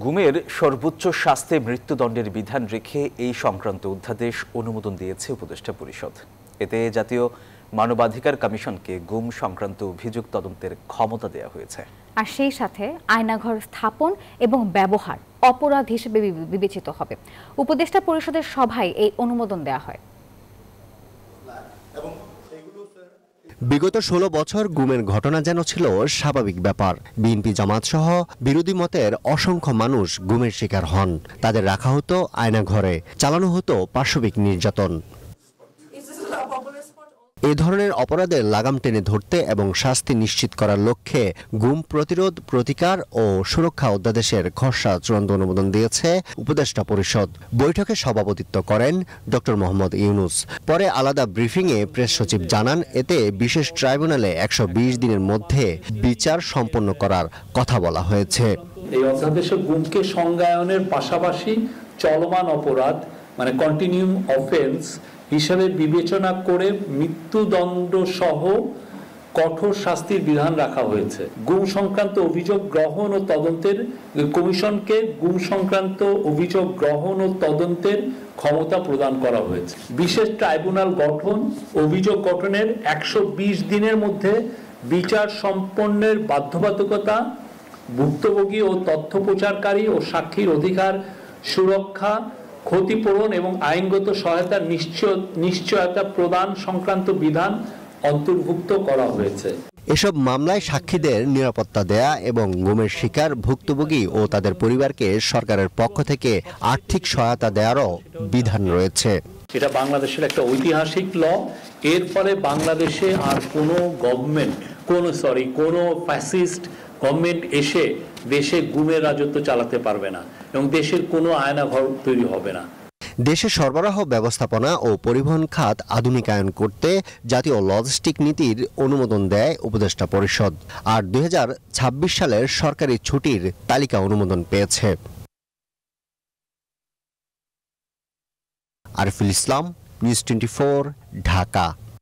গুমের সর্বোচ্চ শাস্তি মৃত্যুদণ্ডের বিধান রেখে এই সংক্রান্ত অধ্যাদেশ অনুমোদন দিয়েছে উপদেষ্টা পরিষদ। এতে জাতীয় মানবাধিকার কমিশনকে গুম সংক্রান্ত অভিযোগ তদন্তের ক্ষমতা দেওয়া হয়েছে। আর সেই সাথে আয়নাঘর স্থাপন এবং ব্যবহার অপরাধ হিসেবে বিবেচিত হবে। উপদেষ্টা পরিষদের সভায় এই অনুমোদন দেওয়া হয়। বিগত ১৬ বছর গুমের ঘটনা যেন ছিল স্বাভাবিক ব্যাপার। বিএনপি জামাত সহ বিরোধী মতের অসংখ্য মানুষ গুমের শিকার হন। তাদের রাখা হতো আয়নাঘরে, চালানো হতো পাশবিক নির্যাতন। এ ধরনের অপরাধের লাগাম টেনে ধরতে এবং শাস্তি নিশ্চিত করার লক্ষ্যে গুম প্রতিরোধ, প্রতিকার ও সুরক্ষা অধ্যাদেশের খসড়া চূড়ান্ত অনুমোদন দিয়েছে উপদেষ্টা পরিষদ। বৈঠকে সভাপতিত্ব করেন ডক্টর মোহাম্মদ ইউনুস। পরে আলাদা ব্রিফিংয়ে প্রেস সচিব জানান, এতে বিশেষ ট্রাইব্যুনালে ১২০ দিনের মধ্যে বিচার সম্পন্ন করার কথা বলা হয়েছে। এই অধ্যাদেশে গুমকে সংজ্ঞায়নের পাশাপাশি চলমান অপরাধ মানে কন্টিনিউম অফেন্স হিসাবে বিবেচনা করে মৃত্যুদণ্ড সহ কঠোর শাস্তির বিধান রাখা হয়েছে। গুম সংক্রান্ত অভিযোগ গ্রহণ ও তদন্তের কমিশনকে গুম সংক্রান্ত অভিযোগ গ্রহণ ও তদন্তের ক্ষমতা প্রদান করা হয়েছে। বিশেষ ট্রাইব্যুনাল গঠন, অভিযোগ গঠনের ১২০ দিনের মধ্যে বিচার সম্পন্নের বাধ্যবাধকতা, ভুক্তভোগী ও তথ্য প্রচারকারী ও সাক্ষীর অধিকার সুরক্ষা, ক্ষতিপূরণ এবং আইনগত সহায়তার নিশ্চয়তা প্রদান সংক্রান্ত বিধান অন্তর্ভুক্ত করা হয়েছে। এসব মামলায় সাক্ষীদের নিরাপত্তা দেয়া এবং গুমের শিকার ভুক্তভোগী ও তাদের পরিবারকে সরকারের পক্ষ থেকে আর্থিক সহায়তা দেওয়ারও বিধান রয়েছে। এটা বাংলাদেশের একটা ঐতিহাসিক ল। এর ফলে বাংলাদেশে আর কোনো গভর্নমেন্ট, কোনো ফ্যাসিস্ট গভর্নমেন্ট এসে দেশে গুমের রাজত্ব চালাতে পারবে না এবং দেশের কোনো আয়নাঘর তৈরি হবে না। দেশে সরবরাহ ব্যবস্থাপনা ও পরিবহন খাত আধুনিকায়ন করতে জাতীয় লজিস্টিক নীতির অনুমোদন দেয় উপদেষ্টা পরিষদ। আর ২০২৬ সালের সরকারি ছুটির তালিকা অনুমোদন পেয়েছে। আরিফুল ইসলাম, নিউজ 24, ঢাকা।